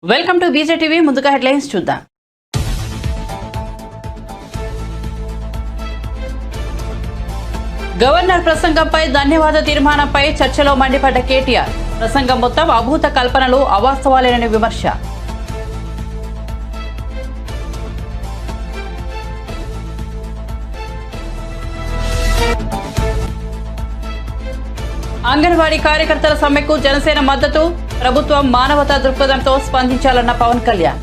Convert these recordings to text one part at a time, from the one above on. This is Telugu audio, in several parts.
Welcome to BJ TV. ముందుగా హెడ్లైన్స్ చూద్దాం. గవర్నర్ ప్రసంగంపై ధన్యవాద తీర్మానంపై చర్చలో మండిపడ్డ కేటీఆర్. ప్రసంగం మొత్తం అభూత కల్పనలు, అవాస్తవాలేనని విమర్శ. అంగన్వాడీ కార్యకర్తల సమ్మెకు జనసేన మద్దతు. ప్రభుత్వం మానవతా దృక్పథంతో స్పందించాలన్న పవన్ కళ్యాణ్.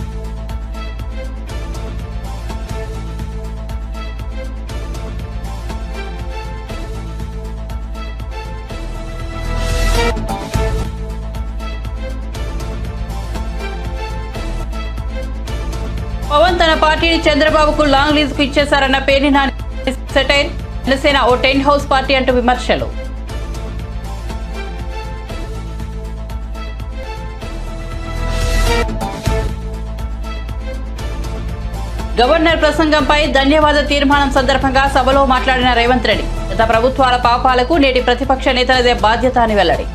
పవన్ తన పార్టీని చంద్రబాబుకు లాంగ్ లీజ్ కు ఇచ్చేశారన్న పేర్ని నాని సెటైర్. జనసేన ఓ టెంట్ హౌస్ పార్టీ అంటూ విమర్శలు. గవర్నర్ ప్రసంగంపై ధన్యవాద తీర్మానం సందర్భంగా సభలో మాట్లాడిన రేవంత్ రెడ్డి గత ప్రభుత్వాల పాపాలకు నేటి ప్రతిపక్ష నేతలదే బాధ్యత అని వెల్లడి.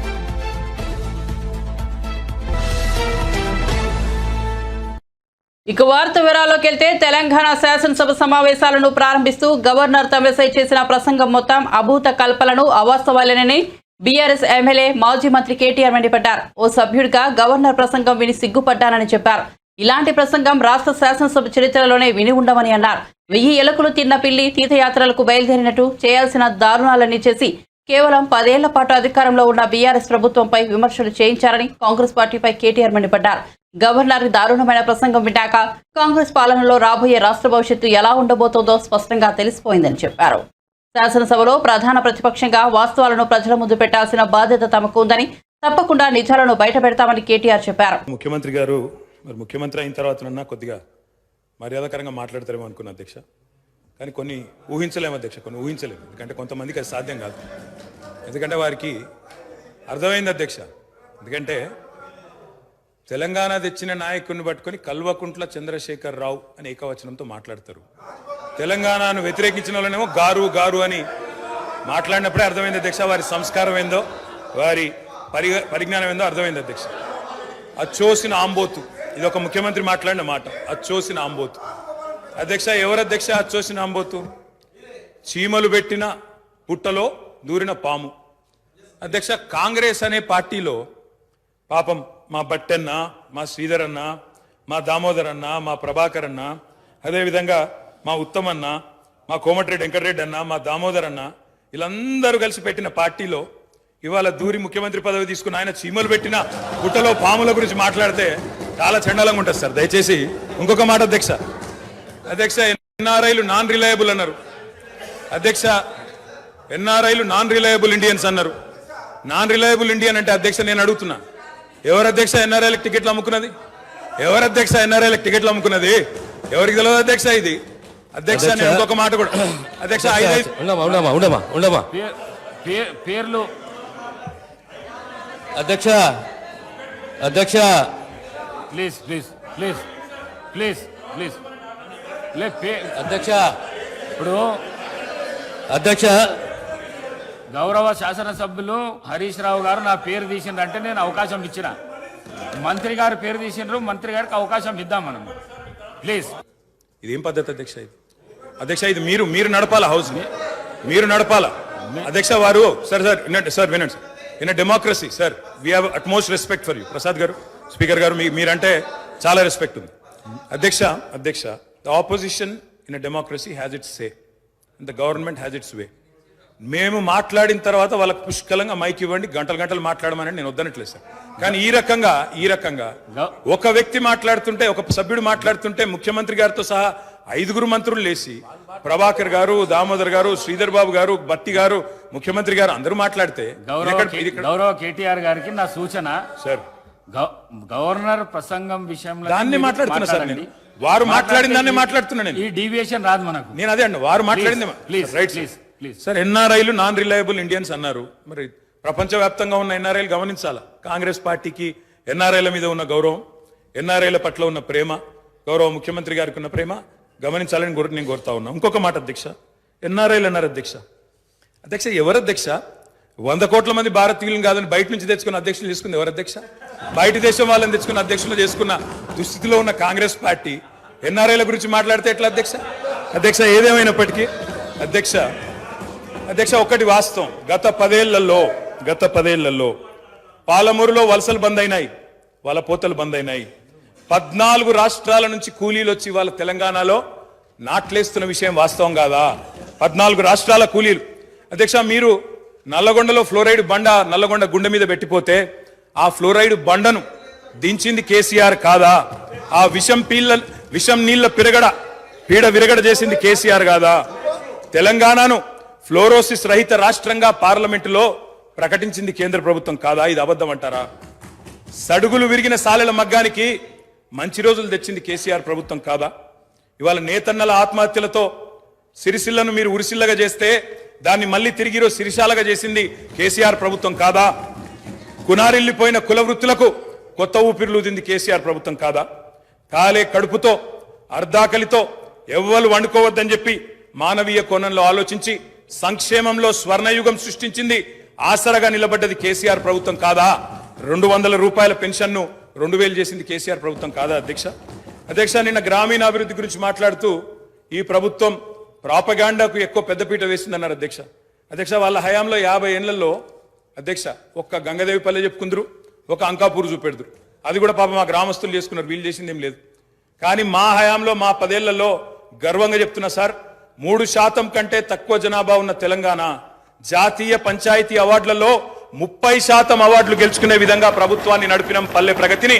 ఇక వార్త వివరాల్లోకి వెళ్తే తెలంగాణ శాసనసభ సమావేశాలను ప్రారంభిస్తూ గవర్నర్ తమిళసై చేసిన ప్రసంగం మొత్తం అభూత కల్పనలు, అవాస్తవాలేనని బీఆర్ఎస్ ఎమ్మెల్యే మాజీ మంత్రి కేటీఆర్ మండిపడ్డారు. ఓ సభ్యుడిగా గవర్నర్ ప్రసంగం విని సిగ్గుపడ్డానని చెప్పారు. ఇలాంటి ప్రసంగం రాష్ట్ర శాసనసభ చరిత్రలోనే విని ఉండమని అన్నారు. 1000 ఎలుకలు తిన్న పిల్లి తీర్థయాత్రలకు బయలుదేరినట్టు చేయాల్సిన దారుణాలన్నీ చేసి కేవలం 10 ఏళ్ల పాటు అధికారంలో ఉన్న బీఆర్ఎస్ ప్రభుత్వంపై విమర్శలు చేయించారని కాంగ్రెస్ పార్టీపై కేటీఆర్ మండిపడ్డారు. గవర్నర్ దారుణమైన ప్రసంగం విన్నాక కాంగ్రెస్ పాలనలో రాబోయే రాష్ట్ర భవిష్యత్తు ఎలా ఉండబోతోందో స్పష్టంగా తెలిసిపోయిందని చెప్పారు. శాసనసభలో ప్రధాన ప్రతిపక్షంగా వాస్తవాలను ప్రజల ముందు పెట్టాల్సిన బాధ్యత తమకు ఉందని, తప్పకుండా నిజాలను బయట పెడతామని కేటీఆర్ చెప్పారు. ముఖ్యమంత్రి గారు మరి ముఖ్యమంత్రి అయిన తర్వాత కొద్దిగా మర్యాదకరంగా మాట్లాడతారేమో అనుకున్నా అధ్యక్ష, కానీ కొన్ని ఊహించలేము అధ్యక్ష, కొన్ని ఊహించలేము. ఎందుకంటే కొంతమందికి అది సాధ్యం కాదు. ఎందుకంటే వారికి అర్థమైంది అధ్యక్ష. ఎందుకంటే తెలంగాణ తెచ్చిన నాయకుడిని పట్టుకొని కల్వకుంట్ల చంద్రశేఖర్ రావు అని ఏకవచనంతో మాట్లాడతారు. తెలంగాణను వ్యతిరేకించిన వాళ్ళనేమో గారు గారు అని మాట్లాడినప్పుడే అర్థమైంది అధ్యక్ష వారి సంస్కారం ఏందో, వారి పరిజ్ఞానం ఏందో అర్థమైంది అధ్యక్ష. అచ్చోసిన ఆంబోతు, ఇది ఒక ముఖ్యమంత్రి మాట్లాడిన మాట. అచ్చోసిన ఆంబోతు అధ్యక్ష. ఎవరు అధ్యక్ష అచ్చోసిన ఆంబోతు? చీమలు పెట్టిన పుట్టలో దూరిన పాము అధ్యక్ష. కాంగ్రెస్ అనే పార్టీలో పాపం మా బట్టన్న, మా శ్రీధర్ అన్న, మా దామోదర్ అన్న, మా ప్రభాకర్ అన్న, అదేవిధంగా మా ఉత్తమన్న, మా కోమటిరెడ్డి వెంకటరెడ్డి అన్న, మా దామోదర్ అన్న, వీళ్ళందరూ కలిసి పెట్టిన పార్టీలో ఇవాళ దూరి ముఖ్యమంత్రి పదవి తీసుకున్న ఆయన చీమలు పెట్టిన పుట్టలో పాముల గురించి మాట్లాడితే చాలా చండాలంగా ఉంటుంది సార్. దయచేసి ఇంకొక మాట అధ్యక్ష. అధ్యక్ష ఎన్ఆర్ఐలు నాన్ రిలయబుల్ అన్నారు అధ్యక్ష. ఎన్ఆర్ఐలు నాన్ రిలయబుల్ ఇండియన్స్ అన్నారు. నాన్ రిలయబుల్ ఇండియన్ అంటే అధ్యక్ష నేను అడుగుతున్నా, ఎవరు అధ్యక్ష ఎన్ఆర్ఐలకు టికెట్లు అమ్ముకున్నది? ఎవరు అధ్యక్ష ఎన్ఆర్ఐలకు టికెట్లు అమ్ముకున్నది? ఎవరికి తెలియదు అధ్యక్ష ఇది? అధ్యక్ష నేను ఇంకొక మాట కూడా అధ్యక్ష పేర్లు అధ్యక్ష అధ్యక్ష please please please please please అధ్యక్ష ఇప్పుడు అధ్యక్ష గౌరవ శాసనసభ్యులు హరీష్ రావు గారు నా పేరు తీసిండ్రంటే నేను అవకాశం ఇచ్చిన. మంత్రి గారు పేరు తీసిండ్రు, మంత్రి గారికి అవకాశం ఇద్దాం మనం. ప్లీజ్. ఇదేం పద్ధతి అధ్యక్ష ఇది? అధ్యక్ష ఇది మీరు నడపాలా, హౌస్ ని మీరు నడపాలా అధ్యక్ష. వారు సార్ సార్ వినండి sir. In democracy sir we have utmost respect for you. Prasad గారు, స్పీకర్ గారు, మీరంటే చాలా రెస్పెక్ట్ ఉంది అధ్యక్ష. The opposition in democracy has its say and the government has its way. మేము మాట్లాడిన తర్వాత వాళ్ళకి పుష్కలంగా మైక్ ఇవ్వండి, గంటలు గంటలు మాట్లాడమని నేను వద్దనట్లేదు సార్. కానీ ఈ రకంగా ఒక వ్యక్తి మాట్లాడుతుంటే, ఒక సభ్యుడు మాట్లాడుతుంటే ముఖ్యమంత్రి గారితో సహా 5 మంత్రులు లేచి ప్రభాకర్ గారు, దామోదర్ గారు, శ్రీధర్ బాబు గారు, బత్తి గారు, ముఖ్యమంత్రి గారు అందరూ మాట్లాడితే గౌరవ కేటీఆర్ గారికి నా సూచన సార్, గవర్నర్ ప్రసంగం విషయంలో దాన్ని మాట్లాడుతున్నా సార్. నేను వారు మాట్లాడిన దాన్ని మాట్లాడుతున్నాను. ఈ డీవియేషన్ రాదు మనకు. నేను అదే అండి, వారు మాట్లాడింది రైట్ ప్లీజ్ సార్. ఎన్ఆర్ఐలు నాన్ రిలయబుల్ ఇండియన్స్ అన్నారు. మరి ప్రపంచవ్యాప్తంగా ఉన్న ఎన్ఆర్ఐలు గమనించాలా. కాంగ్రెస్ పార్టీకి ఎన్ఆర్ఐల మీద ఉన్న గౌరవం, ఎన్ఆర్ఐల పట్ల ఉన్న ప్రేమ, గౌరవ ముఖ్యమంత్రి గారికి ఉన్న ప్రేమ గమనించాలని నేను కోరుతా ఉన్నా. ఇంకొక మాట అధ్యక్ష, ఎన్ఆర్ఐలు అన్నారు అధ్యక్ష. ఎవరు అధ్యక్ష? 100 కోట్ల మంది భారతీయులను కాదని బయట నుంచి తెచ్చుకున్న అధ్యక్షులు తీసుకుంది ఎవరు అధ్యక్ష? బయట దేశం వాళ్ళని తెచ్చుకున్న అధ్యక్షులు చేసుకున్న దుస్థితిలో ఉన్న కాంగ్రెస్ పార్టీ ఎన్ఆర్ఐల గురించి మాట్లాడితే ఎట్లా అధ్యక్ష? అధ్యక్ష ఏదేమైనప్పటికీ అధ్యక్ష ఒకటి వాస్తవం, గత పదేళ్లలో పాలమూరులో వలసలు బంద్ అయినాయి, వాళ్ళ పోతలు బంద్ అయినాయి. 14 రాష్ట్రాల నుంచి కూలీలు వచ్చి వాళ్ళ తెలంగాణలో నాట్లేస్తున్న విషయం వాస్తవం కాదా? 14 రాష్ట్రాల కూలీలు. అధ్యక్ష మీరు నల్లగొండలో ఫ్లోరైడ్ బండ నల్లగొండ గుండె మీద పెట్టిపోతే ఆ ఫ్లోరైడ్ బండను దించింది కేసీఆర్ కాదా? ఆ విషం నీళ్ల పీడ విరగడ చేసింది కేసీఆర్ కాదా? తెలంగాణను ఫ్లోరోసిస్ రహిత రాష్ట్రంగా పార్లమెంటులో ప్రకటించింది కేంద్ర ప్రభుత్వం కాదా? ఇది అబద్ధం అంటారా? సడుగులు విరిగిన సాలెల మగ్గానికి మంచి రోజులు తెచ్చింది కేసీఆర్ ప్రభుత్వం కాదా? ఇవాళ నేతన్నల ఆత్మహత్యలతో సిరిసిల్లను మీరు ఉరిసిల్లగా చేస్తే దాన్ని మళ్ళీ తిరిగి సిరిశాలగా చేసింది కేసీఆర్ ప్రభుత్వం కాదా? కునారిల్లిపోయిన కుల వృత్తులకు కొత్త ఊపిరులు ఊదింది కేసీఆర్ ప్రభుత్వం కాదా? కాలే కడుపుతో అర్ధాకలితో ఎవ్వరు వండుకోవద్దని చెప్పి మానవీయ కోణంలో ఆలోచించి సంక్షేమంలో స్వర్ణయుగం సృష్టించింది, ఆసరగా నిలబడ్డది కేసీఆర్ ప్రభుత్వం కాదా? 200 రూపాయల పెన్షన్ను 2000 చేసింది కేసీఆర్ ప్రభుత్వం కాదా? అధ్యక్ష నిన్న గ్రామీణాభివృద్ధి గురించి మాట్లాడుతూ ఈ ప్రభుత్వం ప్రాపగాండాకు ఎక్కువ పెద్దపీట వేసిందన్నారు అధ్యక్ష వాళ్ళ హయాంలో 50 ఏళ్లలో అధ్యక్ష ఒక్క గంగదేవి పల్లె చెప్పుకుందరు, ఒక అంకాపూర్ చూపెడుదురు. అది కూడా పాప మా గ్రామస్తులు చేసుకున్నారు, వీళ్ళు చేసింది ఏం లేదు. కానీ మా హయాంలో మా 10 ఏళ్లలో గర్వంగా చెప్తున్నా సార్, 3% కంటే తక్కువ జనాభా ఉన్న తెలంగాణ జాతీయ పంచాయతీ అవార్డులలో 30% అవార్డులు గెలుచుకునే విధంగా ప్రభుత్వాన్ని నడిపిన పల్లె ప్రగతిని.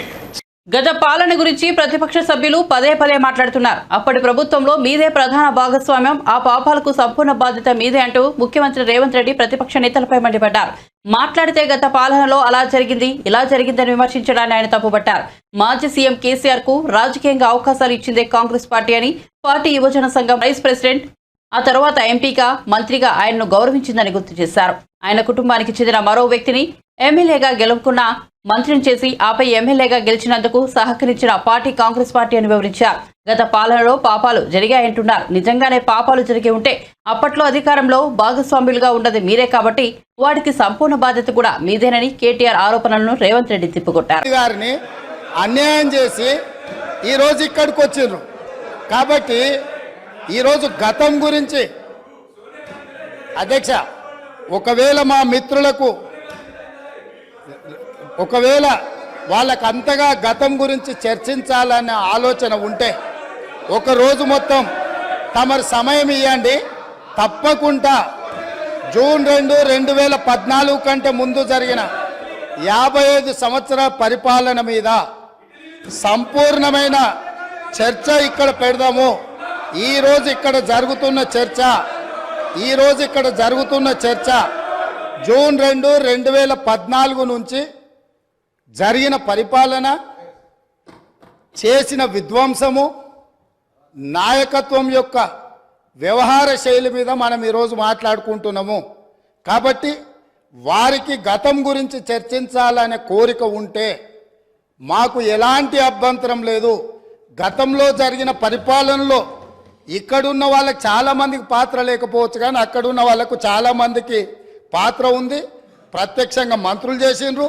గత పాలన గురించి ప్రతిపక్ష సభ్యులు పదే మాట్లాడుతున్నారు. అప్పటి ప్రభుత్వంలో మీదే ప్రధాన భాగస్వామ్యం, ఆ పాపాలకు సంపూర్ణ బాధ్యత మీదే అంటూ ముఖ్యమంత్రి రేవంత్ రెడ్డి ప్రతిపక్ష నేతలపై మండిపడ్డారు. మాట్లాడితే గత పాలనలో అలా జరిగింది ఇలా జరిగిందని విమర్శించడాన్ని ఆయన తప్పుపట్టారు. మాజీ సీఎం కేసీఆర్ కు రాజకీయంగా అవకాశాలు ఇచ్చిందే కాంగ్రెస్ పార్టీ అని, పార్టీ యువజన సంఘం వైస్ ప్రెసిడెంట్, ఆ తర్వాత ఎంపీగా మంత్రిగా ఆయన్ను గౌరవించిందని గుర్తు చేశారు. ఆయన కుటుంబానికి చెందిన మరో వ్యక్తిని ఎమ్మెల్యేగా గెలుపుకున్న మంత్రిని చేసి ఆపై ఎమ్మెల్యేగా గెలిచినందుకు సహకరించిన పార్టీ కాంగ్రెస్ పార్టీ అని వివరించారు. గత పాలనలో పాపాలు జరిగాయంటున్నారు. నిజంగానే పాపాలు జరిగి ఉంటే అప్పట్లో అధికారంలో భాగస్వాములుగా ఉన్నది మీరే కాబట్టి వాటికి సంపూర్ణ బాధ్యత కూడా మీదేనని కేటీఆర్ ఆరోపణలను రేవంత్ రెడ్డి తిప్పుకొట్టారు. గారిని అన్యాయం చేసి ఈరోజు ఇక్కడికి వచ్చిర్రు కాబట్టి ఈరోజు గతం గురించి అధ్యక్ష ఒకవేళ మా మిత్రులకు వాళ్ళకు అంతగా గతం గురించి చర్చించాలనే ఆలోచన ఉంటే ఒకరోజు మొత్తం తమరు సమయం ఇవ్వండి, తప్పకుండా జూన్ 2, 2014 కంటే ముందు జరిగిన 55 సంవత్సరాల పరిపాలన మీద సంపూర్ణమైన చర్చ ఇక్కడ పెడదాము. ఈరోజు ఇక్కడ జరుగుతున్న చర్చ జూన్ 2, 2014 నుంచి జరిగిన పరిపాలన, చేసిన విధ్వంసము, నాయకత్వం యొక్క వ్యవహార శైలి మీద మనం ఈరోజు మాట్లాడుకుంటున్నాము. కాబట్టి వారికి గతం గురించి చర్చించాలనే కోరిక ఉంటే మాకు ఎలాంటి అభ్యంతరం లేదు. గతంలో జరిగిన పరిపాలనలో ఇక్కడున్న వాళ్ళకి చాలామందికి పాత్ర లేకపోవచ్చు, కానీ అక్కడున్న వాళ్ళకు చాలామందికి పాత్ర ఉంది. ప్రత్యక్షంగా మంత్రులు చేసిండ్రు.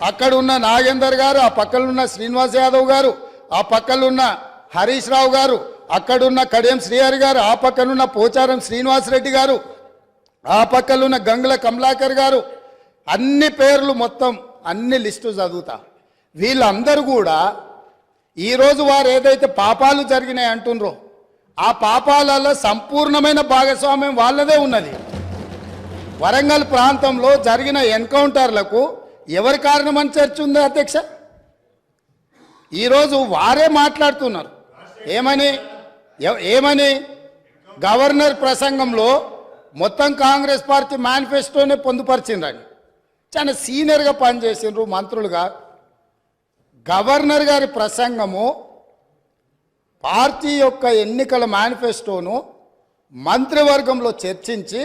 అక్కడున్న నాగేందర్ గారు, ఆ పక్కనున్న శ్రీనివాస్ యాదవ్ గారు, ఆ పక్కనున్న హరీష్ రావు గారు, అక్కడున్న కడియం శ్రీహరి గారు, ఆ పక్కనున్న పోచారం శ్రీనివాసరెడ్డి గారు, ఆ పక్కనున్న గంగుల కమలాకర్ గారు, అన్ని పేర్లు మొత్తం అన్ని లిస్టు చదువుతా. వీళ్ళందరూ కూడా ఈరోజు వారు ఏదైతే పాపాలు జరిగినాయి అంటుండ్రో ఆ పాపాలలో సంపూర్ణమైన భాగస్వామ్యం వాళ్ళదే ఉన్నది. వరంగల్ ప్రాంతంలో జరిగిన ఎన్కౌంటర్లకు ఎవరి కారణమని చర్చ ఉంది అధ్యక్ష? ఈరోజు వారే మాట్లాడుతున్నారు. ఏమని గవర్నర్ ప్రసంగంలో మొత్తం కాంగ్రెస్ పార్టీ మేనిఫెస్టోనే పొందుపరిచిండ్రని చాలా సీనియర్గా పనిచేసిండ్రు మంత్రులుగా. గవర్నర్ గారి ప్రసంగము పార్టీ యొక్క ఎన్నికల మేనిఫెస్టోను మంత్రివర్గంలో చర్చించి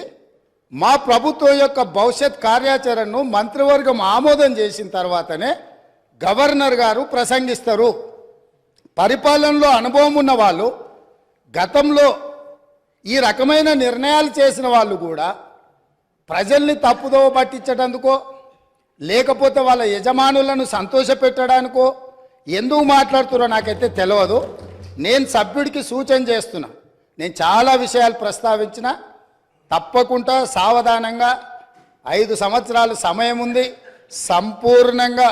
మా ప్రభుత్వం యొక్క భవిష్యత్ కార్యాచరణను మంత్రివర్గం ఆమోదం చేసిన తర్వాతనే గవర్నర్ గారు ప్రసంగిస్తారు. పరిపాలనలో అనుభవం ఉన్న వాళ్ళు, గతంలో ఈ రకమైన నిర్ణయాలు చేసిన వాళ్ళు కూడా ప్రజల్ని తప్పుదోవ పట్టించడానికో లేకపోతే వాళ్ళ యజమానులను సంతోషపెట్టడానికో ఎందుకు మాట్లాడుతున్నారో నాకైతే తెలియదు. నేను సభ్యుడికి సూచన చేస్తున్నా, నేను చాలా విషయాలు ప్రస్తావించిన, తప్పకుండా సావధానంగా 5 సంవత్సరాలు సమయం ఉంది, సంపూర్ణంగా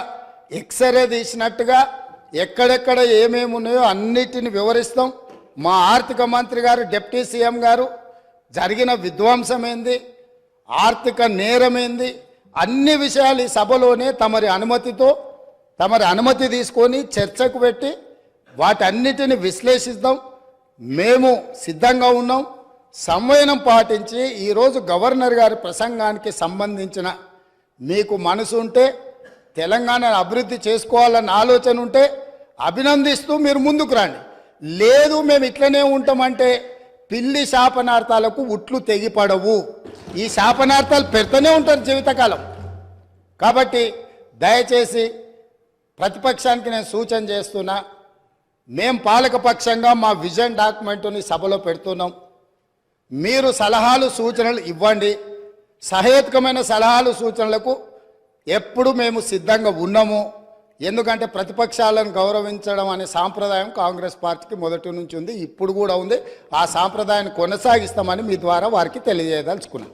ఎక్స్రే తీసినట్టుగా ఎక్కడెక్కడ ఏమేమి ఉన్నాయో అన్నిటిని వివరిస్తాం. మా ఆర్థిక మంత్రి గారు, డిప్యూటీ సీఎం గారు జరిగిన విధ్వంసం ఏంది, ఆర్థిక నేరమేంది, అన్ని విషయాలు ఈ సభలోనే తమరి అనుమతి తీసుకొని చర్చకు పెట్టి వాటన్నిటిని విశ్లేషిద్దాం. మేము సిద్ధంగా ఉన్నాం. సంవయనం పాటించి ఈరోజు గవర్నర్ గారి ప్రసంగానికి సంబంధించిన మీకు మనసు ఉంటే, తెలంగాణను అభివృద్ధి చేసుకోవాలన్న ఆలోచన ఉంటే అభినందిస్తూ మీరు ముందుకు రండి. లేదు మేము ఇట్లనే ఉంటామంటే పిల్లి శాపనార్థాలకు ఉట్లు తెగిపడవు. ఈ శాపనార్థాలు పెడుతూనే ఉంటారు జీవితకాలం. కాబట్టి దయచేసి ప్రతిపక్షానికి నేను సూచన చేస్తున్నా, మేం పాలకపక్షంగా మా విజన్ డాక్యుమెంట్ని సభలో పెడుతున్నాం. మీరు సలహాలు సూచనలు ఇవ్వండి. సహేతుకమైన సలహాలు సూచనలకు ఎప్పుడు మేము సిద్ధంగా ఉన్నాము. ఎందుకంటే ప్రతిపక్షాలను గౌరవించడం అనే సాంప్రదాయం కాంగ్రెస్ పార్టీకి మొదటి నుంచి ఉంది, ఇప్పుడు కూడా ఉంది. ఆ సాంప్రదాయాన్ని కొనసాగిస్తామని మీ ద్వారా వారికి తెలియజేయదలుచుకున్నాం.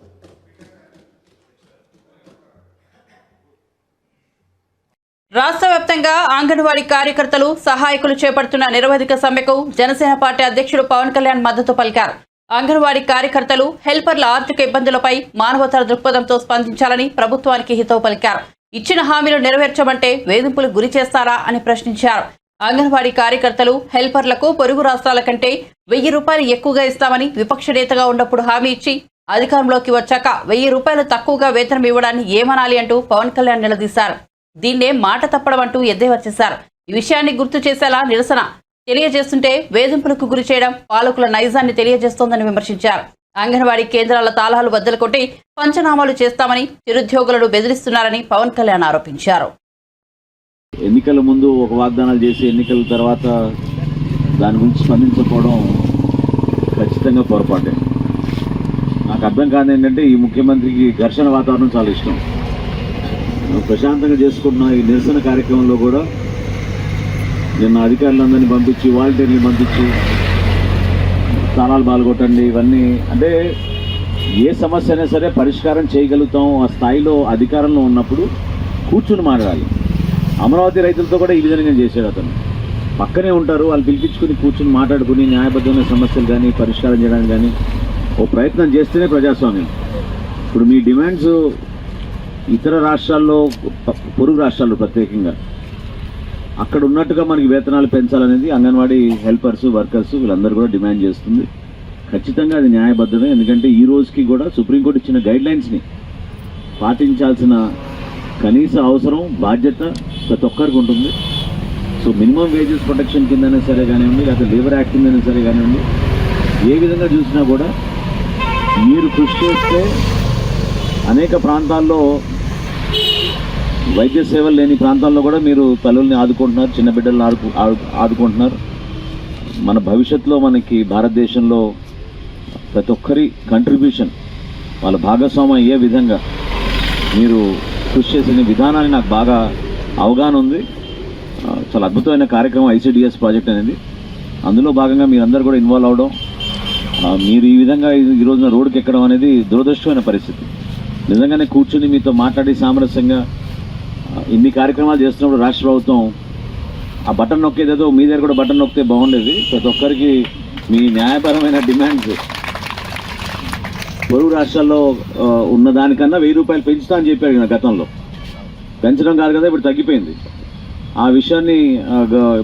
రాష్ట్ర వ్యాప్తంగా అంగన్వాడీ కార్యకర్తలు, సహాయకులు చేపడుతున్న నిరవధిక సమ్మెకు జనసేన పార్టీ అధ్యక్షుడు పవన్ కళ్యాణ్ మద్దతు పలికారు. అంగన్వాడీ కార్యకర్తలు, హెల్పర్ల ఆర్థిక ఇబ్బందులపై మానవతా దృక్పథంతో స్పందించాలని ప్రభుత్వానికి హితవు పలికారు. ఇచ్చిన హామీలు నెరవేర్చమంటే వేధింపులకు గురి చేస్తారా అని ప్రశ్నించారు. అంగన్వాడీ కార్యకర్తలు, హెల్పర్లకు పొరుగు రాష్ట్రాల కంటే 1000 రూపాయలు ఎక్కువగా ఇస్తామని విపక్ష నేతగా ఉన్నప్పుడు హామీ ఇచ్చి అధికారంలోకి వచ్చాక 1000 రూపాయలు తక్కువగా వేతనం ఇవ్వడాన్ని ఏమనాలి అంటూ పవన్ కళ్యాణ్ నిలదీశారు. దీన్నే మాట తప్పడం అంటూ ఎద్దేవా చేశారు. ఈ విషయాన్ని గుర్తు చేసేలా నిరసన తెలియజేస్తుంటే వేధింపులకు గురి చేయడం పాలకుల నైజాన్ని తెలియజేస్తోందని విమర్శించారు. అంగన్వాడీ కేంద్రాల తాళాలు బద్దలు కొట్టి పంచనామాలు చేస్తామని నిరుద్యోగులను బెదిరిస్తున్నారని పవన్ కళ్యాణ్ ఆరోపించారు. ఎన్నికల ముందు ఒక వాగ్దానాలు చేసి ఎన్నికల తర్వాత దాని గురించి స్పందించకపోవడం ఖచ్చితంగా పొరపాటే. నాకు అర్థం కాదు ఏంటంటే, ఈ ముఖ్యమంత్రికి ఘర్షణ వాతావరణం చాలా ఇష్టం. ప్రశాంతంగా చేసుకుంటున్న ఈ నిరసన కార్యక్రమంలో కూడా నిన్న అధికారులందరినీ పంపించి, వాలంటీర్ని పంపించి స్థానాలు పాల్గొట్టండి, ఇవన్నీ అంటే ఏ సమస్య అయినా సరే పరిష్కారం చేయగలుగుతాం ఆ స్థాయిలో అధికారంలో ఉన్నప్పుడు కూర్చుని మాట్లాడాలి. అమరావతి రైతులతో కూడా ఈ విధంగా చేశాడు అతను. పక్కనే ఉంటారు, వాళ్ళు పిలిపించుకుని కూర్చుని మాట్లాడుకుని న్యాయబద్ధమైన సమస్యలు కానీ పరిష్కారం చేయడానికి కానీ ఓ ప్రయత్నం చేస్తేనే ప్రజాస్వామ్యం. ఇప్పుడు మీ డిమాండ్స్ ఇతర రాష్ట్రాల్లో, పొరుగు రాష్ట్రాల్లో ప్రత్యేకంగా అక్కడ ఉన్నట్టుగా మనకి వేతనాలు పెంచాలనేది అంగన్వాడీ హెల్పర్స్, వర్కర్స్ వీళ్ళందరూ కూడా డిమాండ్ చేస్తుంది. ఖచ్చితంగా అది న్యాయబద్ధమే. ఎందుకంటే ఈ రోజుకి కూడా సుప్రీంకోర్టు ఇచ్చిన గైడ్లైన్స్ని పాటించాల్సిన కనీస అవసరం, బాధ్యత ప్రతి ఒక్కరికి ఉంటుంది. సో మినిమం వేజెస్ ప్రొటెక్షన్ కిందైనా సరే కానివ్వండి, లేకపోతే లేబర్ యాక్ట్ కిందైనా సరే కానివ్వండి, ఏ విధంగా చూసినా కూడా మీరు కృషి చేస్తే అనేక ప్రాంతాల్లో వైద్య సేవలు లేని ప్రాంతాల్లో కూడా మీరు తల్లుల్ని ఆదుకుంటున్నారు, చిన్న బిడ్డలను ఆదుకుంటున్నారు. మన భవిష్యత్తులో మనకి భారతదేశంలో ప్రతి ఒక్కరి కంట్రిబ్యూషన్, వాళ్ళ భాగస్వామ్యం అయ్యే విధంగా మీరు కృషి చేసిన విధానాన్ని నాకు బాగా అవగాహన ఉంది. చాలా అద్భుతమైన కార్యక్రమం ICDS ప్రాజెక్ట్ అనేది. అందులో భాగంగా మీరందరూ కూడా ఇన్వాల్వ్ అవడం, మీరు ఈ విధంగా ఈ రోజున రోడ్డుకి ఎక్కడం అనేది దురదృష్టమైన పరిస్థితి. నిజంగానే కూర్చుని మీతో మాట్లాడి సామరస్యంగా ఇన్ని కార్యక్రమాలు చేస్తున్నప్పుడు రాష్ట్ర ప్రభుత్వం ఆ బటన్ నొక్కేదేదో మీ దగ్గర కూడా బటన్ నొక్కితే బాగుండేది. ప్రతి ఒక్కరికి మీ న్యాయపరమైన డిమాండ్స్ పొరుగు రాష్ట్రాల్లో ఉన్న దానికన్నా 1000 రూపాయలు పెంచుతా అని చెప్పారు కదా గతంలో. పెంచడం కాదు కదా, ఇప్పుడు తగ్గిపోయింది. ఆ విషయాన్ని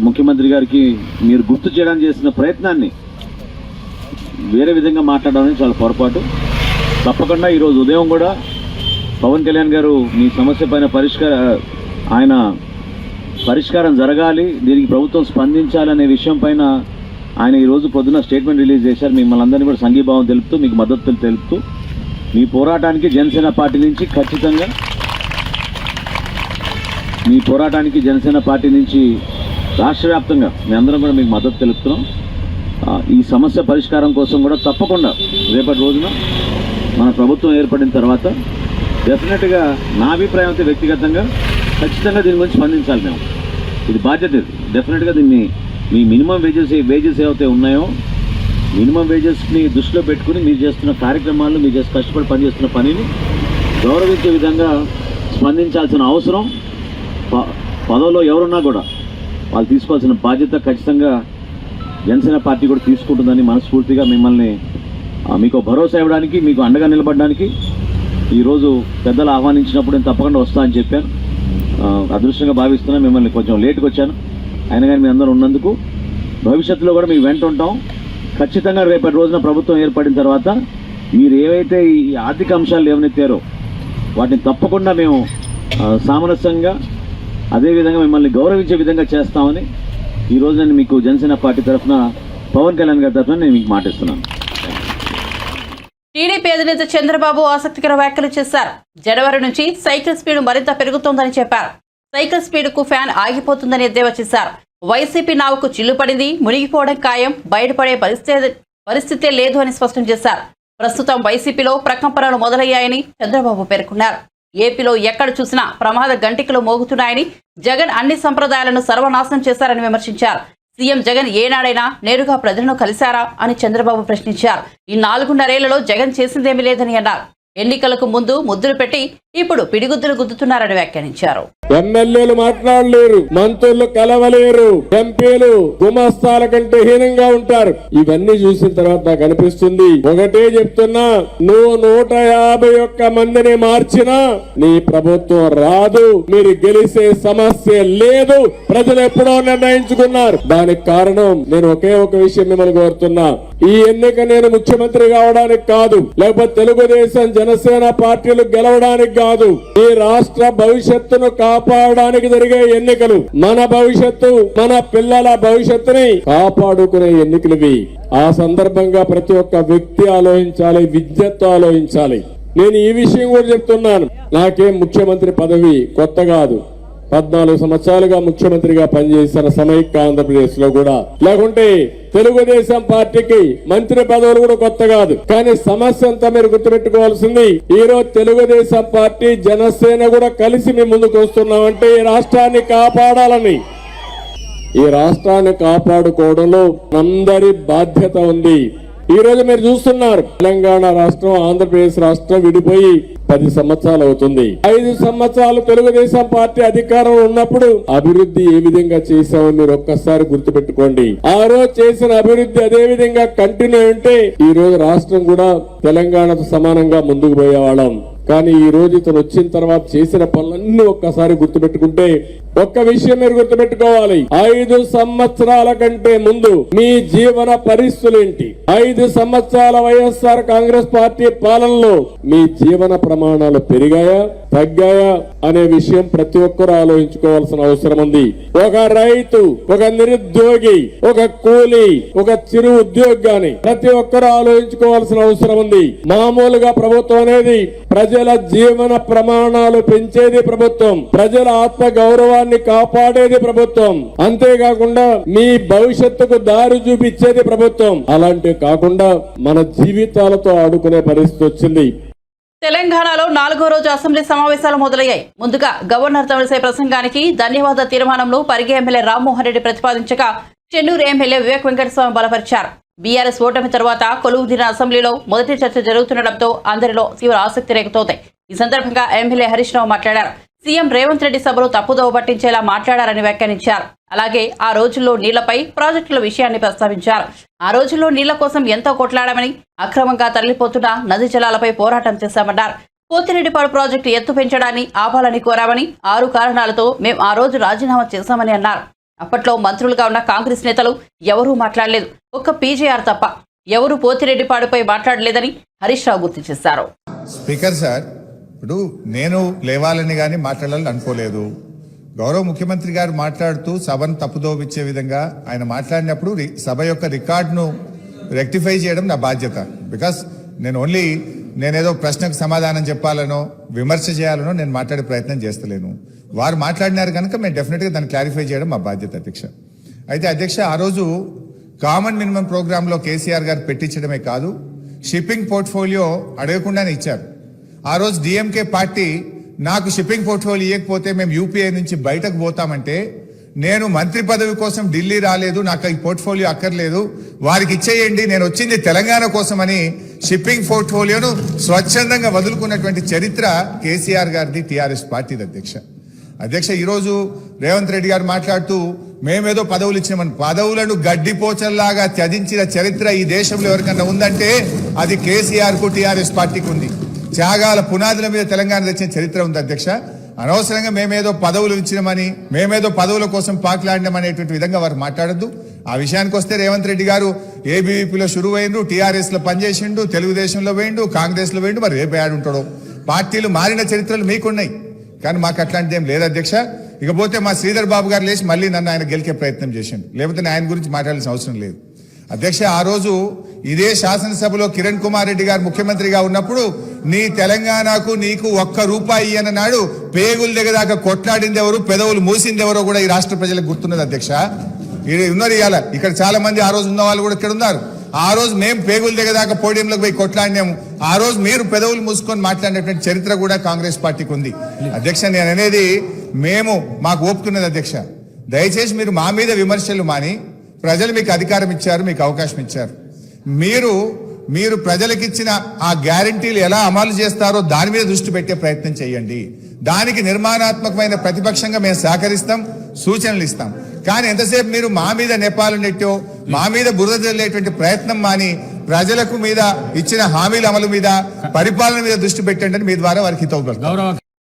ముఖ్యమంత్రి గారికి మీరు గుర్తు చేయడానికి చేసిన ప్రయత్నాన్ని వేరే విధంగా మాట్లాడడం అనేది చాలా పొరపాటు. తప్పకుండా ఈరోజు ఉదయం కూడా పవన్ కళ్యాణ్ గారు మీ సమస్య పైన పరిష్కారం జరగాలి, దీనికి ప్రభుత్వం స్పందించాలనే విషయం పైన ఆయన ఈరోజు పొద్దున స్టేట్మెంట్ రిలీజ్ చేశారు. మిమ్మల్ని అందరినీ కూడా సంఘీభావం తెలుపుతూ, మీకు మద్దతు తెలుపుతూ, మీ పోరాటానికి జనసేన పార్టీ నుంచి ఖచ్చితంగా రాష్ట్ర వ్యాప్తంగా మీ అందరం కూడా మీకు మద్దతు తెలుపుతున్నాం. ఈ సమస్య పరిష్కారం కోసం కూడా తప్పకుండా రేపటి రోజున మన ప్రభుత్వం ఏర్పడిన తర్వాత డెఫినెట్గా నా అభిప్రాయం అయితే వ్యక్తిగతంగా ఖచ్చితంగా దీని గురించి స్పందించాలి మేము. ఇది బాధ్యత. ఇది డెఫినెట్గా దీన్ని మీ మినిమం వేజెస్ ఏవైతే ఉన్నాయో మినిమం వేజెస్ని దృష్టిలో పెట్టుకుని మీరు చేస్తున్న కార్యక్రమాలు, మీరు కష్టపడి పనిచేస్తున్న పనిని గౌరవించే విధంగా స్పందించాల్సిన అవసరం పదవిలో ఎవరున్నా కూడా వాళ్ళు తీసుకోవాల్సిన బాధ్యత ఖచ్చితంగా జనసేన పార్టీ కూడా తీసుకుంటుందని మనస్ఫూర్తిగా మిమ్మల్ని మీకు భరోసా ఇవ్వడానికి, మీకు అండగా నిలబడడానికి ఈరోజు పెద్దలు ఆహ్వానించినప్పుడు నేను తప్పకుండా వస్తా అని చెప్పాను. అదృష్టంగా భావిస్తున్నా. మిమ్మల్ని కొంచెం లేట్గా వచ్చాను, అయినా కానీ మీ అందరూ ఉన్నందుకు భవిష్యత్తులో కూడా మీకు వెంట ఉంటాం. ఖచ్చితంగా రేపటి రోజున ప్రభుత్వం ఏర్పడిన తర్వాత మీరు ఏవైతే ఈ ఆర్థిక అంశాలు లేవనెత్తారో వాటిని తప్పకుండా మేము సామరస్యంగా అదేవిధంగా మిమ్మల్ని గౌరవించే విధంగా చేస్తామని ఈరోజు నేను మీకు జనసేన పార్టీ తరఫున పవన్ కళ్యాణ్ గారి తరఫున నేను మీకు మాటిస్తున్నాను. టీడీపీ అధినేత చంద్రబాబు ఆసక్తికర వ్యాఖ్యలు చేశారు. జనవరి నుంచి సైకిల్ స్పీడ్ మరింత పెరుగుతోందని చెప్పారు. సైకిల్ స్పీడ్ కు ఫ్యాన్ ఆగిపోతుందని ఎద్దేవా చేశారు. వైసీపీ నావుకు చిల్లు పడింది, మునిగిపోవడం ఖాయం, బయటపడే పరిస్థితే లేదు అని స్పష్టం చేశారు. ప్రస్తుతం వైసీపీలో ప్రకంపనలు మొదలయ్యాయని చంద్రబాబు పేర్కొన్నారు. ఏపీలో ఎక్కడ చూసినా ప్రమాద గంటికలు మోగుతున్నాయని, జగన్ అన్ని సంప్రదాయాలను సర్వనాశనం చేశారని విమర్శించారు. సీఎం జగన్ ఏనాడైనా నేరుగా ప్రజలను కలిశారా అని చంద్రబాబు ప్రశ్నించారు. ఈ 4.5 ఏళ్లలో జగన్ చేసిందేమీ లేదని అన్నారు. ఎన్నికలకు ముందు ముద్దులు పెట్టి ఇప్పుడు పిడిగుద్దులు గుద్దుతున్నారని వ్యాఖ్యానించారు. ఎమ్మెల్యేలు మాట్లాడలేరు, మంత్రులు కలవలేరు, ఎంపీలు గుమస్తాల కంటే హీనంగా ఉంటారు. ఇవన్నీ చూసిన తర్వాత నాకు అనిపిస్తుంది, ఒకటే చెప్తున్నా, నువ్వు 151 మందిని మార్చినా నీ ప్రభుత్వం రాదు, మీరు గెలిచే సమస్య లేదు. ప్రజలు ఎప్పుడో నిర్ణయించుకున్నారు. దానికి కారణం నేను ఒకే ఒక విషయం మిమ్మల్ని కోరుతున్నా. ఈ ఎన్నిక నేను ముఖ్యమంత్రి కావడానికి కాదు, లేకపోతే తెలుగుదేశం జనసేన పార్టీలు గెలవడానికి కాదు. ఈ రాష్ట్ర భవిష్యత్తును కాపాడడానికి జరిగే ఎన్నికలు, మన భవిష్యత్తు, మన పిల్లల భవిష్యత్తుని కాపాడుకునే ఎన్నికలు. ఆ సందర్భంగా ప్రతి ఒక్క వ్యక్తి ఆలోచించాలి, విద్యతో ఆలోచించాలి. నేను ఈ విషయం కూడా చెప్తున్నాను, నాకేం ముఖ్యమంత్రి పదవి కొత్త కాదు. 14 సంవత్సరాలుగా ముఖ్యమంత్రిగా పనిచేసిన సమైక్య ఆంధ్రప్రదేశ్ లో కూడా, లేకుంటే తెలుగుదేశం పార్టీకి మంత్రి పదవులు కూడా కొత్త కాదు. కానీ సమస్య అంతా మీరు గుర్తుపెట్టుకోవాల్సింది, ఈ రోజు తెలుగుదేశం పార్టీ జనసేన కూడా కలిసి మీ ముందుకు వస్తున్నామంటే ఈ రాష్ట్రాన్ని కాపాడాలని. ఈ రాష్ట్రాన్ని కాపాడుకోవడంలో అందరి బాధ్యత ఉంది. ఈ రోజు మీరు చూస్తున్నారు, తెలంగాణ రాష్ట్రం, ఆంధ్రప్రదేశ్ రాష్ట్రం విడిపోయి 10 సంవత్సరాలు అవుతుంది. 5 సంవత్సరాలు తెలుగుదేశం పార్టీ అధికారంలో ఉన్నప్పుడు అభివృద్ధి ఏ విధంగా చేశామని మీరు ఒక్కసారి గుర్తుపెట్టుకోండి. ఆ రోజు చేసిన అభివృద్ధి అదే విధంగా కంటిన్యూ ఉంటే ఈ రోజు రాష్ట్రం కూడా తెలంగాణతో సమానంగా ముందుకు పోయేవాళ్ళం. కానీ ఈ రోజు ఇతను వచ్చిన తర్వాత చేసిన పనులన్నీ ఒక్కసారి గుర్తుపెట్టుకుంటే ఒక్క విషయం మీరు గుర్తుపెట్టుకోవాలి, 5 సంవత్సరాల కంటే ముందు మీ జీవన పరిస్థితులేంటి, 5 సంవత్సరాల వైఎస్ఆర్ కాంగ్రెస్ పార్టీ పాలనలో మీ జీవన ప్రమాణాలు పెరిగాయా తగ్గాయా అనే విషయం ప్రతి ఒక్కరూ ఆలోచించుకోవాల్సిన అవసరం ఉంది. ఒక రైతు, ఒక నిరుద్యోగి, ఒక కూలీ, ఒక చిరు ఉద్యోగి గాని ప్రతి ఒక్కరూ ఆలోచించుకోవాల్సిన అవసరం ఉంది. మామూలుగా ప్రభుత్వం అనేది ప్రజల జీవన ప్రమాణాలు పెంచేది ప్రభుత్వం, ప్రజల ఆత్మ గౌరవాన్ని కాపాడేది ప్రభుత్వం, అంతేకాకుండా మీ భవిష్యత్తుకు దారి చూపించేది ప్రభుత్వం. అలాంటివి కాకుండా మన జీవితాలతో ఆడుకునే పరిస్థితి వచ్చింది. తెలంగాణలో 4వ రోజు అసెంబ్లీ సమావేశాలు మొదలయ్యాయి. ముందుగా గవర్నర్ తమిళిసై ప్రసంగానికి ధన్యవాద తీర్మానంలో పరిగి ఎమ్మెల్యే రామ్మోహన్ రెడ్డి ప్రతిపాదించగా చెన్నూరు ఎమ్మెల్యే వివేక్ వెంకటస్వామి బలపరిచారు. బీఆర్ఎస్ ఓటమి తర్వాత కొలువుదీరిన అసెంబ్లీలో మొదటి చర్చ జరుగుతుండటంతో అందరిలో తీవ్ర ఆసక్తి రేగుతోంది. ఈ సందర్భంగా ఎమ్మెల్యే హరీష్ రావు మాట్లాడారు. సీఎం రేవంత్ రెడ్డి సభలో తప్పుదోవ పట్టించేలా మాట్లాడారని వ్యాఖ్యానించారు. అలాగే ఆ రోజుల్లో నీళ్లపై ప్రాజెక్టుల విషయాన్ని ప్రస్తావించారు. ఆ రోజుల్లో నీళ్ల కోసం ఎంతో కొట్లాడామని, అక్రమంగా తరలిపోతున్న నదీ జలాలపై పోరాటం చేశామన్నారు. పోతిరెడ్డిపాడు ప్రాజెక్టు ఎత్తు పెంచడాన్ని ఆపాలని కోరామని, 6 కారణాలతో మేము ఆ రోజు రాజీనామా చేశామని అన్నారు. అప్పట్లో మంత్రులుగా ఉన్న కాంగ్రెస్ నేతలు ఎవరూ మాట్లాడలేదు, ఒక్క పీజేఆర్ తప్ప ఎవరూ పోతిరెడ్డిపాడుపై మాట్లాడలేదని హరీష్ రావు గుర్తు చేశారు. స్పీకర్ సార్, ఇప్పుడు నేను లేవాలని కానీ మాట్లాడాలని అనుకోలేదు. గౌరవ ముఖ్యమంత్రి గారు మాట్లాడుతూ సభను తప్పుదోవిచ్చే విధంగా ఆయన మాట్లాడినప్పుడు సభ యొక్క రికార్డును రెక్టిఫై చేయడం నా బాధ్యత. బికాస్ నేనేదో ప్రశ్నకు సమాధానం చెప్పాలనో విమర్శ చేయాలనో నేను మాట్లాడే ప్రయత్నం చేస్తలేను. వారు మాట్లాడినారు కనుక మేము డెఫినెట్గా దాన్ని క్లారిఫై చేయడం మా బాధ్యత అధ్యక్ష. అయితే అధ్యక్ష, ఆ రోజు కామన్ మినిమం ప్రోగ్రాంలో కేసీఆర్ గారు పెట్టించడమే కాదు, షిప్పింగ్ పోర్ట్ఫోలియో అడగకుండానే ఇచ్చారు. ఆ రోజు డిఎంకే పార్టీ నాకు షిప్పింగ్ పోర్ట్ఫోలియో ఇవ్వకపోతే మేము యూపీఐ నుంచి బయటకు పోతామంటే, నేను మంత్రి పదవి కోసం ఢిల్లీ రాలేదు, నాకు ఈ పోర్ట్ఫోలియో అక్కర్లేదు, వారికి ఇచ్చేయండి, నేను వచ్చింది తెలంగాణ కోసమని షిప్పింగ్ పోర్ట్ఫోలియోను స్వచ్ఛందంగా వదులుకున్నటువంటి చరిత్ర కేసీఆర్ గారిది, టీఆర్ఎస్ పార్టీది అధ్యక్ష. ఈరోజు రేవంత్ రెడ్డి గారు మాట్లాడుతూ మేమేదో పదవులు ఇచ్చినామని, పదవులను గడ్డిపోచల్లాగా త్యజించిన చరిత్ర ఈ దేశంలో ఎవరికన్నా ఉందంటే అది కేసీఆర్ కు, టీఆర్ఎస్ పార్టీకి ఉంది. త్యాగాల పునాదుల మీద తెలంగాణ తెచ్చిన చరిత్ర ఉంది అధ్యక్ష. అనవసరంగా మేమేదో పదవులు ఇచ్చినామని, మేమేదో పదవుల కోసం పాకులాడినామనేటువంటి విధంగా వారు మాట్లాడద్దు. ఆ విషయానికి వస్తే రేవంత్ రెడ్డి గారు ఏబీవీపీలో షురువైండు, టీఆర్ఎస్ లో పనిచేసిండు, తెలుగుదేశంలో వేయండు, కాంగ్రెస్ లో వేయండు, మరి రేపు ఏడు ఉంటాడో. పార్టీలు మారిన చరిత్రలు మీకున్నాయి, కానీ మాకు అట్లాంటిది ఏం లేదు అధ్యక్ష. ఇకపోతే మా శ్రీధర్ బాబు గారు లేచి మళ్ళీ నన్ను ఆయన గెలికే ప్రయత్నం చేసిండు, లేకపోతే ఆయన గురించి మాట్లాడాల్సిన అవసరం లేదు అధ్యక్ష. ఆ రోజు ఇదే శాసనసభలో కిరణ్ కుమార్ రెడ్డి గారు ముఖ్యమంత్రిగా ఉన్నప్పుడు నీ తెలంగాణకు నీకు ₹1 అన్నాడు. పేగులు దిగదాకా కొట్లాడింది ఎవరు, పెదవులు మూసింది ఎవరో కూడా ఈ రాష్ట్ర ప్రజలకు గుర్తున్నది అధ్యక్ష. ఉన్నారు ఇవాళ ఇక్కడ చాలా మంది, ఆ రోజు ఉన్న వాళ్ళు కూడా ఇక్కడ ఉన్నారు. ఆ రోజు మేము పేగులు దిగదాకా పోడియంలోకి పోయి కొట్లాడినాము, ఆ రోజు మీరు పెదవులు మూసుకొని మాట్లాడినటువంటి చరిత్ర కూడా కాంగ్రెస్ పార్టీకి ఉంది అధ్యక్ష. నేను అనేది మాకు ఓపుకున్నది అధ్యక్ష. దయచేసి మీరు మా మీద విమర్శలు మాని, ప్రజలు మీకు అధికారం ఇచ్చారు, మీకు అవకాశం ఇచ్చారు, మీరు ప్రజలకిచ్చిన ఆ గ్యారంటీలు ఎలా అమలు చేస్తారో దాని మీద దృష్టి పెట్టే ప్రయత్నం చేయండి. దానికి నిర్మాణాత్మకమైన ప్రతిపక్షంగా మేము సహకరిస్తాం, సూచనలు ఇస్తాం. కానీ ఎంతసేపు మీరు మా మీద నెపాలు నెట్టో, మా మీద బురద జల్లేటువంటి ప్రయత్నం మాని ప్రజలకు మీద ఇచ్చిన హామీల అమలు మీద, పరిపాలన మీద దృష్టి పెట్టండి అని మీ ద్వారా వారికి హితవు.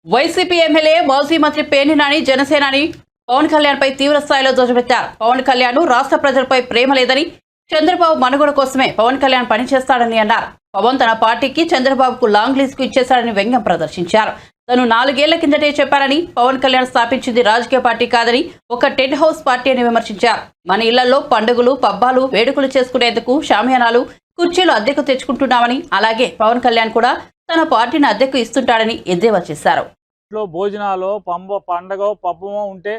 వైసీపీ ఎమ్మెల్యే మాజీ మంత్రి పేర్ని నాని జనసేనాని పవన్ కళ్యాణ్ పై తీవ్ర స్థాయిలో ధ్వజమెత్తారు. పవన్ కళ్యాణ్ రాష్ట్ర ప్రజలపై ప్రేమ లేదని, చంద్రబాబు మనుగడ కోసమే పవన్ కళ్యాణ్ పనిచేస్తాడని అన్నారు. పవన్ తన పార్టీకి చంద్రబాబుకు లాంగ్ లీజ్ కు ఇచ్చేశాడని వ్యంగ్యం ప్రదర్శించారు. తను 4 ఏళ్ల కిందటే చెప్పారని, పవన్ కళ్యాణ్ స్థాపించింది రాజకీయ పార్టీ కాదని, ఒక టెంట్ హౌస్ పార్టీ అని విమర్శించారు. మన ఇళ్లలో పండుగలు, పబ్బాలు, వేడుకలు చేసుకునేందుకు షామియానాలు, కుర్చీలు అద్దెకు తెచ్చుకుంటున్నామని, అలాగే పవన్ కళ్యాణ్ కూడా తన పార్టీని అద్దెకు ఇస్తుంటాడని ఎద్దేవా చేశారు. భోజనాలు, పండగ, పబ్బమో ఉంటే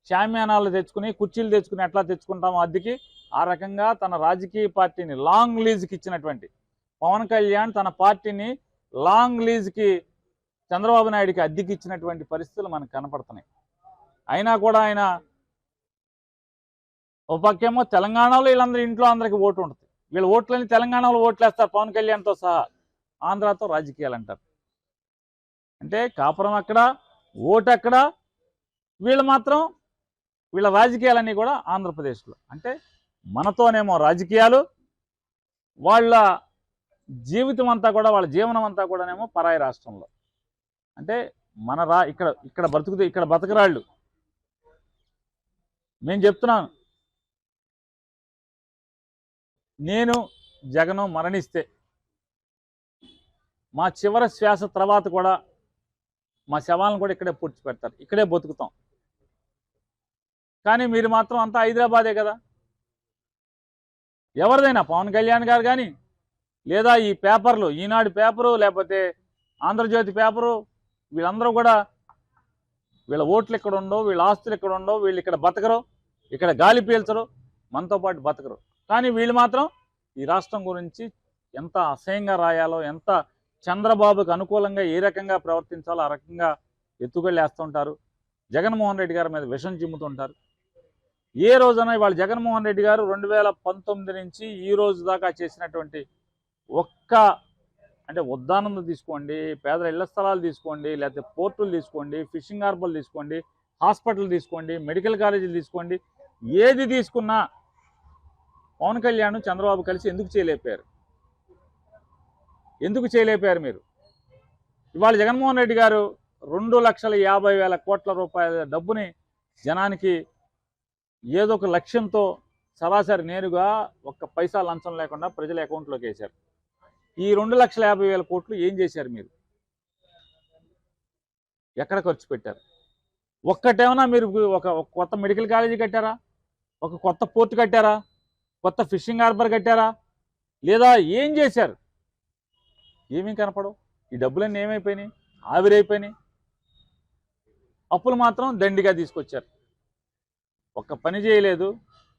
షామియానాలు తెచ్చుకుని, కుర్చీలు తెచ్చుకుని ఎట్లా తెచ్చుకుంటాము అద్దెకి, ఆ రకంగా తన రాజకీయ పార్టీని లాంగ్ లీజ్కి ఇచ్చినటువంటి పవన్ కళ్యాణ్ తన పార్టీని లాంగ్ లీజ్కి చంద్రబాబు నాయుడికి అద్దెకి ఇచ్చినటువంటి పరిస్థితులు మనకు కనపడుతున్నాయి. అయినా కూడా ఆయన ఒక పక్కేమో తెలంగాణలో వీళ్ళందరూ ఇంట్లో అందరికీ ఓటు ఉంటుంది, వీళ్ళ ఓట్లని తెలంగాణలో ఓట్లేస్తారు పవన్ కళ్యాణ్తో సహా, ఆంధ్రాతో రాజకీయాలు అంటారు. అంటే కాపురం అక్కడ, ఓటు అక్కడ, వీళ్ళు మాత్రం వీళ్ళ రాజకీయాలన్నీ కూడా ఆంధ్రప్రదేశ్లో. అంటే మనతోనేమో రాజకీయాలు, వాళ్ళ జీవితం అంతా కూడా, వాళ్ళ జీవనం అంతా కూడానేమో పరాయి రాష్ట్రంలో. అంటే మన ఇక్కడ బతకరాళ్ళు. నేను చెప్తున్నాను, నేను జగను మరణిస్తే మా చివరి శ్వాస తర్వాత కూడా మా శవాలను కూడా ఇక్కడే పూడ్చిపెడతారు, ఇక్కడే బతుకుతాం. కానీ మీరు మాత్రం అంతా హైదరాబాదే కదా. ఎవరిదైనా పవన్ కళ్యాణ్ గారు కానీ, లేదా ఈ పేపర్లు, ఈనాడు పేపరు, లేకపోతే ఆంధ్రజ్యోతి పేపరు, వీళ్ళందరూ కూడా వీళ్ళ ఓట్లు ఇక్కడ ఉండవు, వీళ్ళ ఆస్తులు ఇక్కడ ఉండవు, వీళ్ళు ఇక్కడ బతకరు, ఇక్కడ గాలి పీల్చరు, మనతో పాటు బతకరు. కానీ వీళ్ళు మాత్రం ఈ రాష్ట్రం గురించి ఎంత అసహ్యంగా రాయాలో, ఎంత చంద్రబాబుకు అనుకూలంగా ఏ రకంగా ప్రవర్తించాలో ఆ రకంగా ఎత్తుకెళ్ళేస్తుంటారు. జగన్మోహన్ రెడ్డి గారి మీద విషం చిమ్ముతుంటారు. ఏ రోజైనా ఇవాళ జగన్మోహన్ రెడ్డి గారు 2019 నుంచి ఈ రోజు దాకా చేసినటువంటి అంటే ఉద్దానం తీసుకోండి, పేదల ఇళ్ల స్థలాలు తీసుకోండి, లేకపోతే పోర్టులు తీసుకోండి, ఫిషింగ్ హార్బర్లు తీసుకోండి, హాస్పిటల్ తీసుకోండి, మెడికల్ కాలేజీలు తీసుకోండి, ఏది తీసుకున్నా పవన్ కళ్యాణ్ చంద్రబాబు కలిసి ఎందుకు చేయలేపారు మీరు? ఇవాళ జగన్మోహన్ రెడ్డి గారు 2,50,000 కోట్ల రూపాయల డబ్బుని జనానికి ఏదో ఒక లక్ష్యంతో సరాసరి నేరుగా ఒక్క పైసా లంచం లేకుండా ప్రజల అకౌంట్లోకి వేశారు. ఈ 2,50,000 కోట్లు ఏం చేశారు మీరు? ఎక్కడ ఖర్చు పెట్టారు? ఒక్కటేమన్నా మీరు ఒక కొత్త మెడికల్ కాలేజీ కట్టారా? ఒక కొత్త పోర్టు కట్టారా? కొత్త ఫిషింగ్ హార్బర్ కట్టారా? లేదా ఏం చేశారు? ఏమీ కనపడవు. ఈ డబ్బులన్నీ ఏమైపోయినాయి? ఆవిరైపోయినాయి. అప్పులు మాత్రం దండిగా తీసుకొచ్చారు. ఒక్క పని చేయలేదు.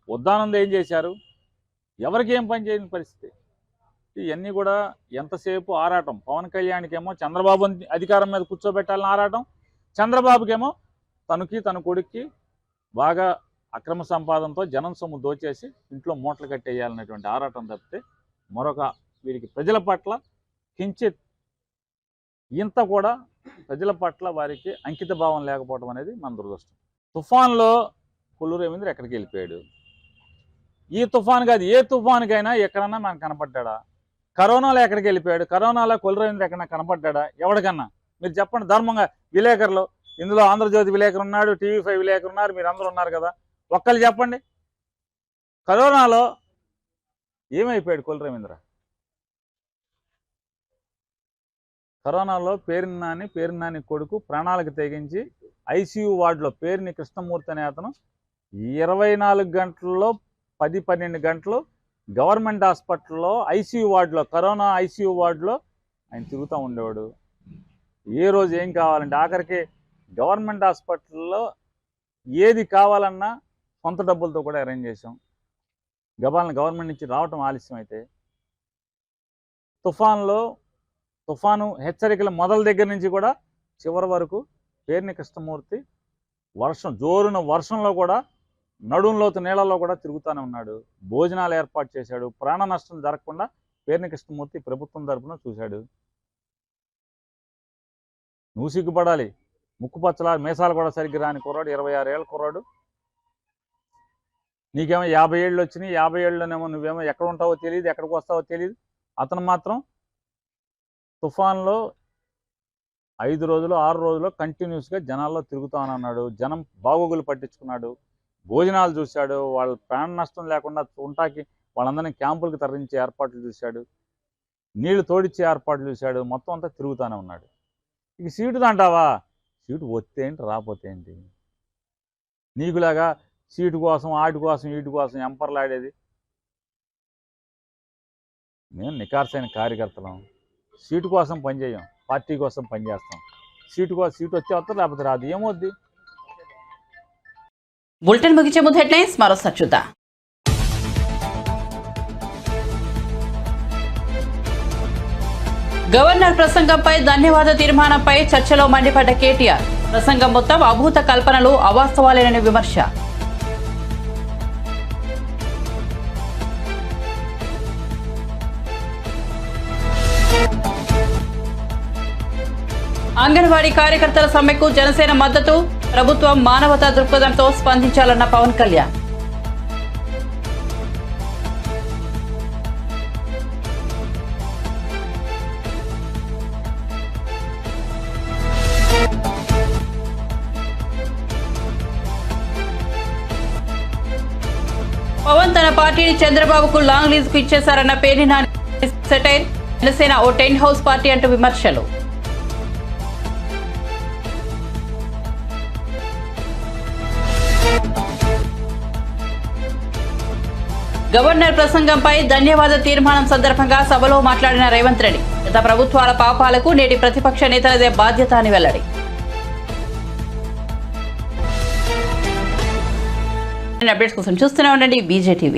ఉద్దానంలో ఏం చేశారు? ఎవరికి ఏం పని చేయని పరిస్థితి. ఇవన్నీ కూడా ఎంతసేపు ఆరాటం. పవన్ కళ్యాణ్కేమో చంద్రబాబు అధికారం మీద కూర్చోబెట్టాలని ఆరాటం, చంద్రబాబుకేమో తన కొడుక్కి బాగా అక్రమ సంపాదనతో జనం సొమ్ము దోచేసి ఇంట్లో మూటలు కట్టేయాలనేటువంటి ఆరాటం తప్పితే మరొక వీరికి ప్రజల పట్ల కించిత్ ఇంత కూడా ప్రజల పట్ల వారికి అంకిత భావం లేకపోవడం అనేది మన దురదృష్టం. తుఫాన్లో కొల్లు రవీంద్ర ఎక్కడికి వెళ్ళిపోయాడు? ఈ తుఫాన్ కాదు, ఏ తుఫాన్కైనా ఎక్కడన్నా మనకు కనపడ్డా? కరోనాలో ఎక్కడికి వెళ్ళిపోయాడు? కరోనాలో కొల్లు రవీంద్ర ఎక్కడన్నా కనపడ్డా? ఎవరికన్నా మీరు చెప్పండి ధర్మంగా. విలేకరులు ఇందులో ఆంధ్రజ్యోతి విలేకరు ఉన్నాడు, TV5 విలేకరు ఉన్నారు, మీరు అందరూ ఉన్నారు కదా, ఒక్కళ్ళు చెప్పండి కరోనాలో ఏమైపోయాడు కొల్లు రవీంద్ర? కరోనాలో పేరు నాని కొడుకు ప్రాణాలకు తెగించి ICU వార్డులో పేరుని కృష్ణమూర్తి అనే అతను 24 గంటల్లో 10-12 గంటలు గవర్నమెంట్ హాస్పిటల్లో ICU వార్డులో, కరోనా ICU వార్డులో ఆయన తిరుగుతూ ఉండేవాడు. ఏ రోజు ఏం కావాలంటే ఆఖరికి గవర్నమెంట్ హాస్పిటల్లో ఏది కావాలన్నా సొంత డబ్బులతో కూడా అరేంజ్ చేసాం. గవర్నమెంట్ నుంచి రావటం ఆలస్యం అయితే తుఫాను హెచ్చరికల మొదల దగ్గర నుంచి కూడా చివరి వరకు పేరుని కృష్ణమూర్తి జోరున వర్షంలో కూడా నడుంలోతు నీళ్ళలో కూడా తిరుగుతూనే ఉన్నాడు. భోజనాలు ఏర్పాటు చేశాడు. ప్రాణ నష్టం జరగకుండా పేరుని కృష్ణమూర్తి ప్రభుత్వం తరపున చూశాడు. నువ్వు సిగ్గుపడాలి. ముక్కుపచ్చల మీసాలు కూడా సరిగ్గా రాని కుర్రాడు, 26 ఏళ్ళ కుర్రాడు. నీకేమో 50 ఏళ్ళు వచ్చినాయి. 50 ఏళ్ళలోనేమో నువ్వేమో ఎక్కడ ఉంటావో తెలియదు, ఎక్కడికి వస్తావో తెలియదు. అతను మాత్రం తుఫాన్లో 5 రోజులు 6 రోజులు కంటిన్యూస్గా జనాల్లో తిరుగుతానన్నాడు. జనం బాగోగులు పట్టించుకున్నాడు. భోజనాలు చూశాడు. వాళ్ళ ప్రాణ నష్టం లేకుండా ఉంటాకి వాళ్ళందరినీ క్యాంపులకు తరలించే ఏర్పాట్లు చూశాడు. నీళ్లు తోడిచ్చే ఏర్పాట్లు చూశాడు. మొత్తం అంతా తిరుగుతూనే ఉన్నాడు. ఇక సీటు అంటావా? సీటు వస్తే ఏంటి, రాకపోతే ఏంటి? నీకులాగా సీటు కోసం ఆటి కోసం వీటి కోసం ఎంపర్లాడేది. మేము నికార్సైన కార్యకర్తలం. సీటు కోసం పనిచేయం, పార్టీ కోసం పనిచేస్తాం. సీటు వస్తే వస్తారు, లేకపోతే రాదు. ఏమవుద్ది? బులెటిన్ ముగించే ముందు హెడ్లైన్స్ మరోసారి చూద్దాం. గవర్నర్ ప్రసంగంపై ధన్యవాద తీర్మానంపై చర్చలో మండిపడ్డ కేటీఆర్. ప్రసంగం మొత్తం అభూత కల్పనలు, అవాస్తవాలేనని విమర్శ. అంగన్వాడీ కార్యకర్తల సమ్మెకు జనసేన మద్దతు. ప్రభుత్వం మానవతా దృక్పథంతో స్పందించాలన్న పవన్ కళ్యాణ్. పవన్ తన పార్టీని చంద్రబాబుకు లాంగ్ లీజ్ కు ఇచ్చేశారన్న పేర్ని నాని సెటైర్. జనసేన ఓ టెంట్ హౌస్ పార్టీ అంటూ విమర్శలు. గవర్నర్ ప్రసంగంపై ధన్యవాద తీర్మానం సందర్భంగా సభలో మాట్లాడిన రేవంత్ రెడ్డి గత ప్రభుత్వాల పాపాలకు నేటి ప్రతిపక్ష నేతలదే బాధ్యత అని వెల్లడి. అప్డేట్స్ కోసం చూస్తూనే ఉండండి BJTV.